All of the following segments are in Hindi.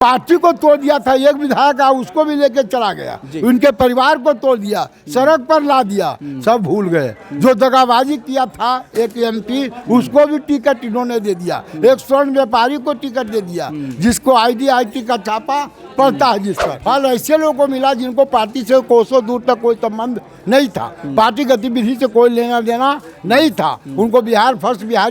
पार्टी को तोड़ दिया था। एक विधायक उसको भी लेके चला गया, उनके परिवार को तोड़ दिया, सड़क पर ला दिया, सब भूल गए। जो दगाबाजी किया था एक एमपी, उसको भी टिकट इन्होंने दे दिया। एक स्वर्ण व्यापारी को टिकट दे दिया, जिसको IDIT का छापा पड़ता है जिस पर। फल ऐसे लोगों को मिला जिनको पार्टी से कोसों दूर तक कोई संबंध नहीं था, पार्टी गतिविधि से कोई लेना देना नहीं था, उनको बिहारी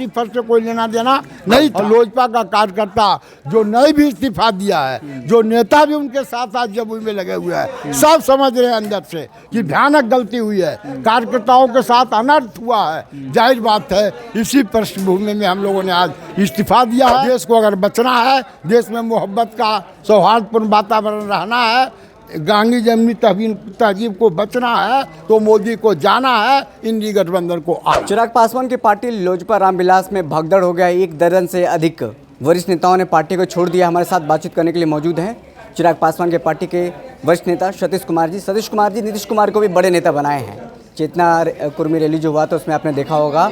फर्स्ट से कोई लेना देना नहीं था। लोजपा का कार्यकर्ता जो नहीं भी इस्तीफा दिया है, जो नेता भी उनके साथ आज जमुई में लगे हुए हैं, सब समझ रहे हैं अंदर से कि भयानक गलती हुई है, कार्यकर्ताओं के साथ अनर्थ हुआ है। जाहिर बात है इसी पृष्ठभूमि में हम लोगों ने आज इस्तीफा दिया है। देश को अगर बचना है, देश में मोहब्बत का सौहार्दपूर्ण वातावरण रहना है, गांधी जमनी तहजीब को बचना है, तो मोदी को जाना है, इंडी गठबंधन को आ। चिराग पासवान की पार्टी लोजपा रामविलास में भगदड़ हो गया। 1 दर्जन से अधिक वरिष्ठ नेताओं ने पार्टी को छोड़ दिया। हमारे साथ बातचीत करने के लिए मौजूद हैं चिराग पासवान के पार्टी के वरिष्ठ नेता सतीश कुमार जी। सतीश कुमार जी नीतीश कुमार को भी बड़े नेता बनाए हैं। चेतना कुर्मी रैली जो हुआ था उसमें आपने देखा होगा,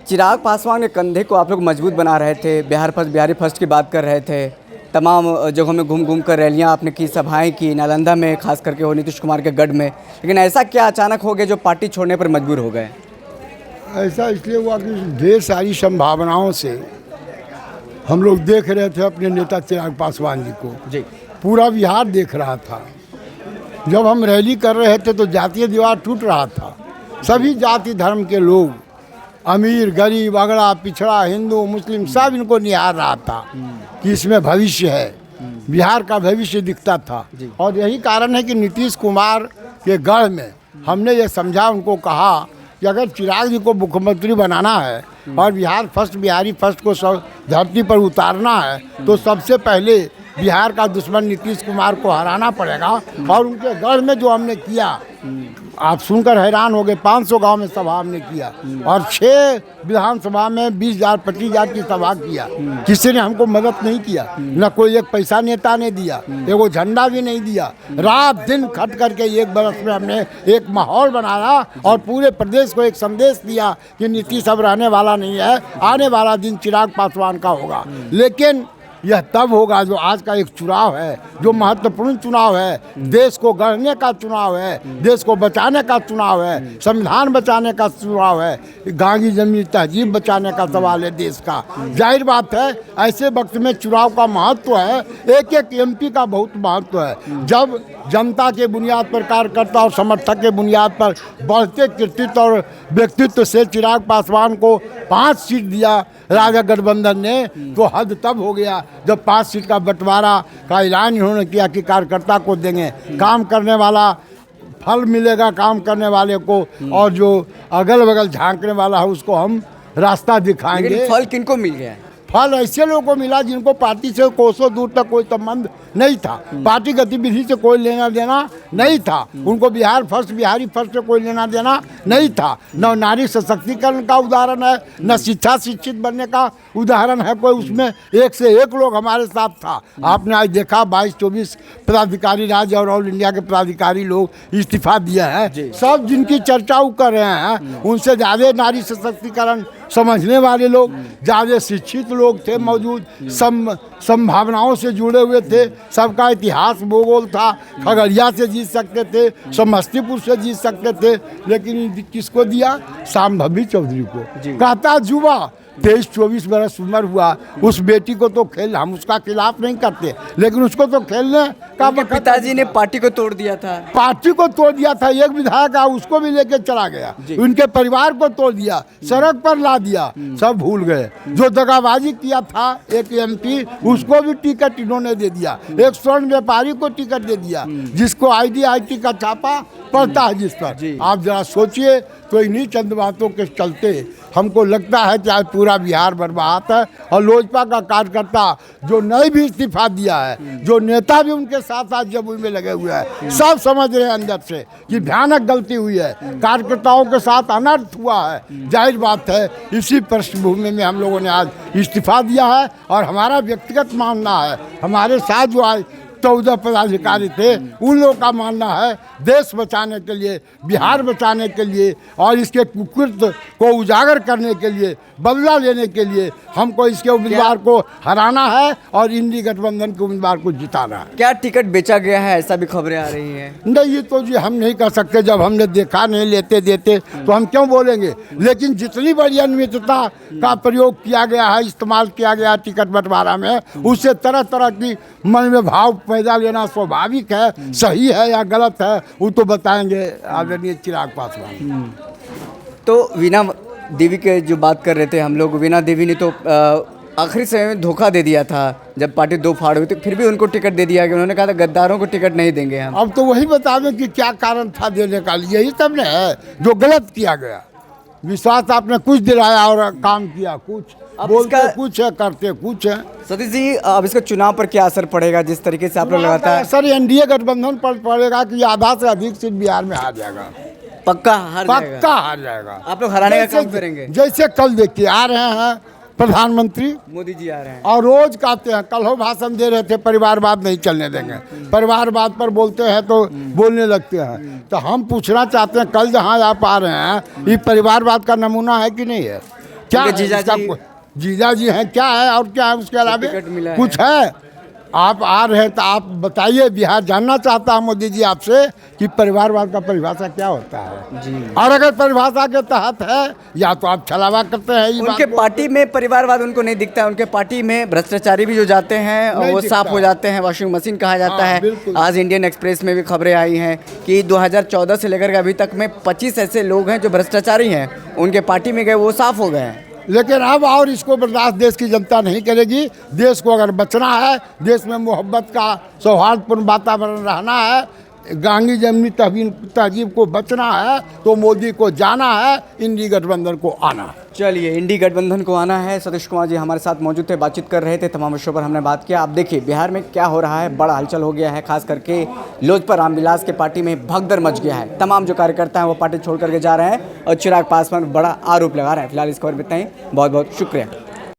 चिराग पासवान के कंधे को आप लोग मजबूत बना रहे थे, बिहारी फर्स्ट की बात कर रहे थे, तमाम जगहों में घूम कर रैलियां आपने की, सभाएं की, नालंदा में खास करके हो नीतीश कुमार के गढ़ में, लेकिन ऐसा क्या अचानक हो गया जो पार्टी छोड़ने पर मजबूर हो गए? ऐसा इसलिए हुआ कि ढेर सारी संभावनाओं से हम लोग देख रहे थे अपने नेता चिराग पासवान जी को। जी, पूरा बिहार देख रहा था। जब हम रैली कर रहे थे तो जातीय दीवार टूट रहा था। सभी जाति धर्म के लोग, अमीर गरीब अगड़ा पिछड़ा हिंदू मुस्लिम, सब इनको निहार रहा था कि इसमें भविष्य है, बिहार का भविष्य दिखता था। और यही कारण है कि नीतीश कुमार के गढ़ में हमने ये समझा, उनको कहा कि अगर चिराग जी को मुख्यमंत्री बनाना है और बिहारी फर्स्ट को धरती पर उतारना है, तो सबसे पहले बिहार का दुश्मन नीतीश कुमार को हराना पड़ेगा। और उनके गढ़ में जो हमने किया, आप सुनकर हैरान हो गए, 500 गांव में सभा हमने किया और 6 विधानसभा में 20,000 25,000 की सभा किया। किसी ने हमको मदद नहीं किया, न कोई एक पैसा नेता ने दिया, एगो झंडा भी नहीं दिया। रात दिन खट करके 1 बरस में हमने एक माहौल बनाया और पूरे प्रदेश को एक संदेश दिया कि नीतीश अब रहने वाला नहीं है, आने वाला दिन चिराग पासवान का होगा। लेकिन यह तब होगा जो आज का एक चुनाव है, जो महत्वपूर्ण चुनाव है, देश को गढ़ने का चुनाव है, देश को बचाने का चुनाव है, संविधान बचाने का चुनाव है, गांधी जमनी तहजीब बचाने का सवाल है देश का। जाहिर बात है ऐसे वक्त में चुनाव का महत्व है, एक MP का बहुत महत्व है। जब जनता के बुनियाद पर, कार्यकर्ता और समर्थक के बुनियाद पर बढ़ते कृतित्व और व्यक्तित्व से चिराग पासवान को 5 सीट दिया राजग गठबंधन ने, तो हद तब हो गया जब 5 सीट का बंटवारा का ऐलान इन्होंने किया कि कार्यकर्ता को देंगे, काम करने वाला फल मिलेगा काम करने वाले को, और जो अगल बगल झांकने वाला है उसको हम रास्ता दिखाएंगे। लेकिन फल किनको मिल गया? फल ऐसे लोगों को मिला जिनको पार्टी से कोसों दूर तक कोई संबंध नहीं था, पार्टी गतिविधि से कोई लेना देना नहीं था, उनको बिहारी फर्स्ट से कोई लेना देना नहीं था। न नारी सशक्तिकरण का उदाहरण है, न शिक्षित बनने का उदाहरण है कोई। उसमें एक से एक लोग हमारे साथ था। आपने आज देखा 22-24 पदाधिकारी राज्य और ऑल इंडिया के पदाधिकारी लोग इस्तीफा दिए हैं। सब जिनकी चर्चा वो कर रहे हैं, उनसे ज़्यादा नारी सशक्तिकरण समझने वाले लोग, ज़्यादा शिक्षित लोग थे मौजूद, संभावनाओं से जुड़े हुए थे, सबका इतिहास भूगोल था। खगड़िया से जीत सकते थे, समस्तीपुर से जीत सकते थे, लेकिन किसको दिया? शांभवी चौधरी को। कहता जुआ 23-24 बरस उम्र हुआ, उस बेटी को तो हम उसका खिलाफ नहीं करते, लेकिन उसको तो खेलने का पिताजी ने पार्टी को तोड़ दिया था। पार्टी को तोड़ दिया था। एक विधायक उसको भी लेके चला गया, उनके परिवार को तोड़ दिया, सड़क पर ला दिया, सब भूल गए। जो दगाबाजी किया था एक MP, उसको भी टिकट इन्होंने दे दिया। एक स्वर्ण व्यापारी को टिकट दे दिया, जिसको IDIT का छापा पड़ता है जिस पर। आप जरा सोचिए, तो इन्हीं चंद बातों के चलते हमको लगता है कि आज पूरा बिहार बर्बाद है। और लोजपा का कार्यकर्ता जो नहीं भी इस्तीफा दिया है, जो नेता भी उनके साथ आज जमुई में लगे हुए हैं, सब समझ रहे हैं अंदर से कि भयानक गलती हुई है, कार्यकर्ताओं के साथ अनर्थ हुआ है। जाहिर बात है इसी पृष्ठभूमि में हम लोगों ने आज इस्तीफा दिया है। और हमारा व्यक्तिगत मानना है, हमारे साथ जो आज 14 पदाधिकारी थे, उन लोगों का मानना है देश बचाने के लिए, बिहार बचाने के लिए और इसके कुकृत्य को उजागर करने के लिए, बदला लेने के लिए हमको इसके उम्मीदवार को हराना है और इंडी गठबंधन के उम्मीदवार को जिताना है। क्या टिकट बेचा गया है, ऐसा भी खबरें आ रही हैं? नहीं, ये तो जी हम नहीं कर सकते, जब हमने देखा नहीं लेते देते तो हम क्यों बोलेंगे। लेकिन जितनी बड़ी अनियमितता का प्रयोग किया गया है, इस्तेमाल किया गया टिकट बंटवारा में, उससे तरह तरह की मन में भाव पैदा लेना स्वाभाविक है। सही है या गलत है वो तो बताएंगे आदरणीय चिराग पासवान। तो वीणा देवी के जो बात कर रहे थे हम लोग, वीणा देवी ने तो आखिरी समय में धोखा दे दिया था जब पार्टी दो फाड़ हुई थी, फिर भी उनको टिकट दे दिया गया। उन्होंने कहा था गद्दारों को टिकट नहीं देंगे हम। अब तो वही बता दें कि क्या कारण था देने का। यही सब ने है जो गलत किया गया। विश्वास आपने कुछ दिलाया और काम किया कुछ, अब बोलते इसका- कुछ है करते कुछ है। सतीश जी, अब इसका चुनाव पर क्या असर पड़ेगा जिस तरीके से आप लोग लगातार? सर एनडीए गठबंधन पर पड़ेगा कि आधा से अधिक सीट बिहार में हार जाएगा, पक्का हार जाएगा? पक्का हार जाएगा। आप लोग हराने का काम करेंगे? जैसे कल देखिए आ रहे हैं प्रधानमंत्री मोदी जी आ रहे हैं और रोज कहते हैं, कल हो भाषण दे रहे थे परिवारवाद नहीं चलने देंगे, परिवारवाद पर बोलते हैं तो बोलने लगते हैं। तो हम पूछना चाहते हैं कल जहाँ आप आ रहे हैं ये परिवारवाद का नमूना है कि नहीं है? क्या उनके है? जीजाजी- जीजाजी हैं क्या है और क्या है उसके अलावा टिकट मिला है। कुछ है? आप आ रहे हैं तो आप बताइए। बिहार जानना चाहता है मोदी जी आपसे कि परिवारवाद का परिभाषा क्या होता है जी। और अगर परिभाषा के तहत है या तो आप छलावा करते हैं ये उनके बात पार्टी में परिवारवाद उनको नहीं दिखता है। उनके पार्टी में भ्रष्टाचारी भी जो जाते हैं नहीं वो दिखता साफ हो है। जाते हैं, वॉशिंग मशीन कहा जाता हाँ, है। बिल्कुल। आज इंडियन एक्सप्रेस में भी खबरें आई हैं कि 2014 से लेकर के अभी तक में 25 ऐसे लोग हैं जो भ्रष्टाचारी हैं, उनके पार्टी में गए वो साफ हो गए हैं। लेकिन अब और इसको बर्दाश्त देश की जनता नहीं करेगी। देश को अगर बचना है, देश में मोहब्बत का सौहार्दपूर्ण वातावरण रहना है, गांधी जमनी तहजीब को बचना है तो मोदी को जाना है, इंडी गठबंधन को आना है। चलिए, इंडी गठबंधन को आना है। सतीश कुमार जी हमारे साथ मौजूद थे, बातचीत कर रहे थे, तमाम विषयों पर हमने बात किया। आप देखिए बिहार में क्या हो रहा है, बड़ा हलचल हो गया है, खास करके लोजपा रामविलास के पार्टी में भगदड़ मच गया है। तमाम जो कार्यकर्ता हैं वो पार्टी छोड़ करके जा रहे हैं और चिराग पासवान बड़ा आरोप लगा रहे हैं। फिलहाल इस खबर में इतना ही, बहुत बहुत शुक्रिया।